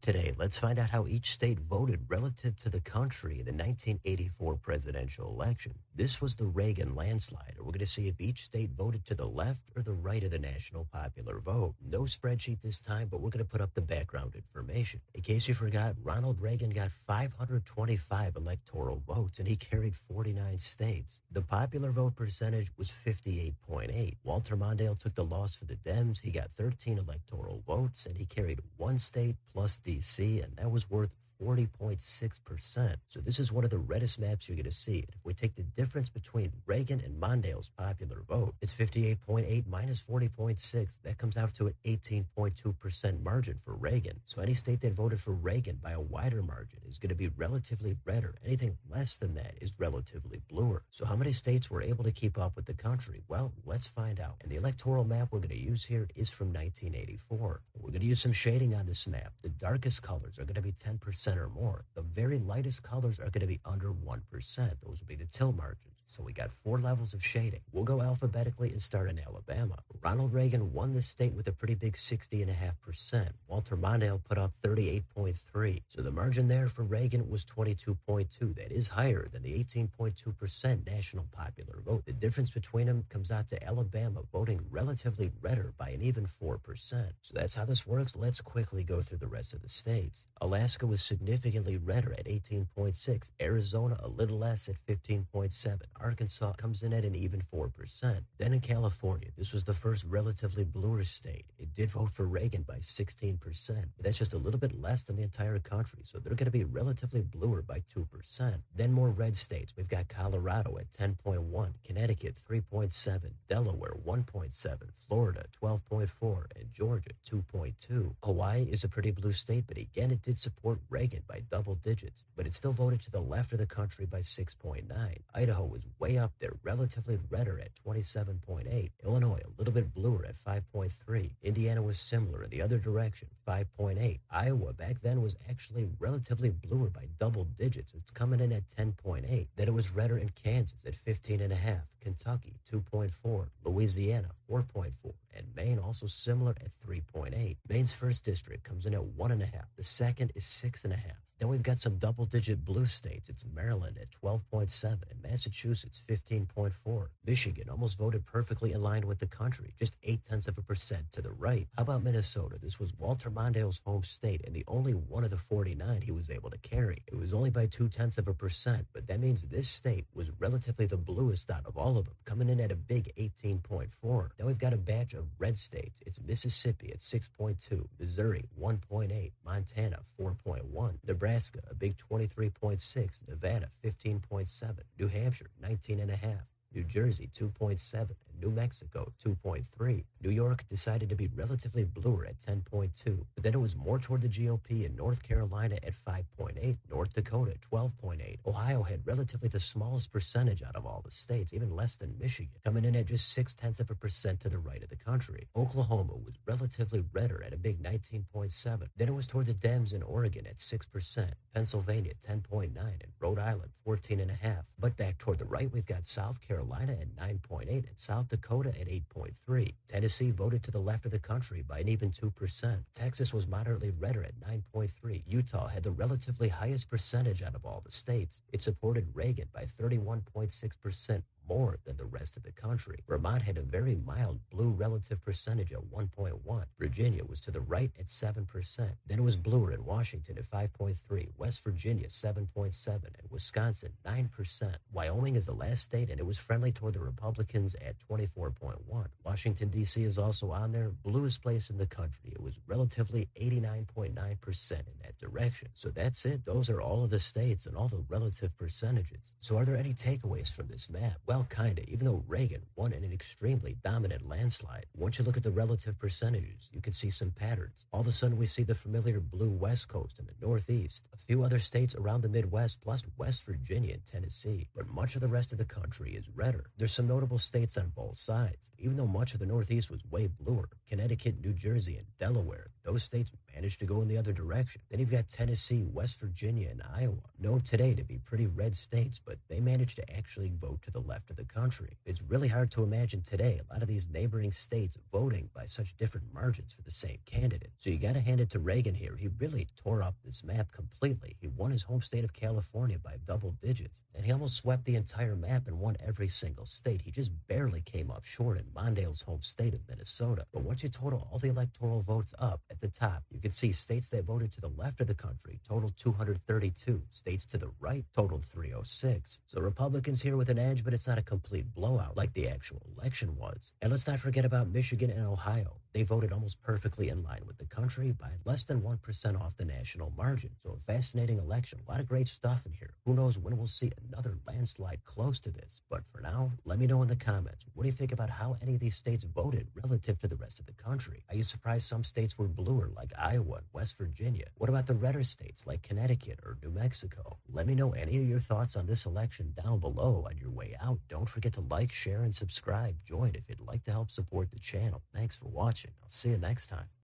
Today, let's find out how each state voted relative to the country in the 1984 presidential election. This was the Reagan landslide, and we're going to see if each state voted to the left or the right of the national popular vote. No spreadsheet this time, but we're going to put up the background information. In case you forgot, Ronald Reagan got 525 electoral votes, and he carried 49 states. The popular vote percentage was 58.8. Walter Mondale took the loss for the Dems. He got 13 electoral votes, and he carried one state plus DC, and that was worth 40.6%. So this is one of the reddest maps you're going to see. And if we take the difference between Reagan and Mondale's popular vote, it's 58.8 minus 40.6. That comes out to an 18.2% margin for Reagan. So any state that voted for Reagan by a wider margin is going to be relatively redder. Anything less than that is relatively bluer. So how many states were able to keep up with the country? Well, let's find out. And the electoral map we're going to use here is from 1984. We're going to use some shading on this map. The darkest colors are going to be 10% or more. The very lightest colors are going to be under 1%. Those will be the till margins. So we got 4 levels of shading. We'll go alphabetically and start in Alabama. Ronald Reagan won this state with a pretty big 60.5%. Walter Mondale put up 38.3. So the margin there for Reagan was 22.2. That is higher than the 18.2% national popular vote. The difference between them comes out to Alabama voting relatively redder by an even 4%. So that's how this works. Let's quickly go through the rest of the states. Alaska was significantly redder at 18.6. Arizona a little less at 15.7. Arkansas comes in at an even 4%. Then in California, this was the first relatively bluer state. It did vote for Reagan by 16%, but that's just a little bit less than the entire country, so they're going to be relatively bluer by 2%. Then more red states. We've got Colorado at 10.1, Connecticut 3.7, Delaware 1.7, Florida 12.4, and Georgia 2.2. Hawaii is a pretty blue state, but again, it did support Reagan by double digits, but it still voted to the left of the country by 6.9. Idaho was way up there, relatively redder at 27.8. Illinois, a little bit bluer at 5.3. Indiana was similar in the other direction, 5.8. Iowa back then was actually relatively bluer by double digits. It's coming in at 10.8. Then it was redder in Kansas at 15.5. Kentucky, 2.4. Louisiana, 4.4. And Maine also similar at 3.8. Maine's first district comes in at 1.5. The second is 6.5. Then we've got some double-digit blue states. It's Maryland at 12.7 and Massachusetts 15.4. Michigan almost voted perfectly in line with the country, just 0.8% to the right. How about Minnesota? This was Walter Mondale's home state and the only one of the 49 he was able to carry. It was only by 0.2%, but that means this state was relatively the bluest out of all of them, coming in at a big 18.4. Now we've got a batch of red states. It's Mississippi at 6.2, Missouri 1.8, Montana 4.1, Nebraska, a big 23.6, Nevada, 15.7, New Hampshire, 19.5, New Jersey, 2.7, and New Mexico, 2.3. New York decided to be relatively bluer at 10.2, but then it was more toward the GOP in North Carolina at 5.8, North Dakota, 12.8. Ohio had relatively the smallest percentage out of all the states, even less than Michigan, coming in at just 0.6% to the right of the country. Oklahoma was relatively redder at a big 19.7. Then it was toward the Dems in Oregon at 6%, Pennsylvania, 10.9, and Rhode Island, 14.5. But back toward the right, we've got South Carolina at 9.8 and South Dakota at 8.3. Tennessee voted to the left of the country by an even 2%. Texas was moderately redder at 9.3. Utah had the relatively highest percentage out of all the states. It supported Reagan by 31.6% more than the rest of the country. Vermont had a very mild blue relative percentage at 1.1. Virginia was to the right at 7%. Then it was bluer in Washington at 5.3, West Virginia 7.7, and Wisconsin 9%. Wyoming is the last state, and it was friendly toward the Republicans at 24.1. Washington, D.C. is also on there, bluest place in the country. It was relatively 89.9% in that direction. So that's it. Those are all of the states and all the relative percentages. So are there any takeaways from this map? Well, kinda. Even though Reagan won in an extremely dominant landslide, once you look at the relative percentages, you can see some patterns. All of a sudden, we see the familiar blue West Coast and the Northeast, a few other states around the Midwest, plus West Virginia and Tennessee. But much of the rest of the country is redder. There's some notable states on both sides. Even though much of the Northeast was way bluer, Connecticut, New Jersey, and Delaware, those states managed to go in the other direction. Then you've got Tennessee, West Virginia, and Iowa, known today to be pretty red states, but they managed to actually vote to the left of the country. It's really hard to imagine today a lot of these neighboring states voting by such different margins for the same candidate. So you got to hand it to Reagan here. He really tore up this map completely. He won his home state of California by double digits, and he almost swept the entire map and won every single state. He just barely came up short in Mondale's home state of Minnesota. But once you total all the electoral votes up at the top, you can see states that voted to the left of the country totaled 232. States to the right totaled 306. So Republicans here with an edge, but it's not a complete blowout like the actual election was. And let's not forget about Michigan and Ohio. They voted almost perfectly in line with the country by less than 1% off the national margin. So a fascinating election. A lot of great stuff in here. Who knows when we'll see another landslide close to this. But for now, let me know in the comments. What do you think about how any of these states voted relative to the rest of the country? Are you surprised some states were bluer like Iowa and West Virginia? What about the redder states like Connecticut or New Mexico? Let me know any of your thoughts on this election down below on your way out. Don't forget to like, share, and subscribe. Join if you'd like to help support the channel. Thanks for watching. I'll see you next time.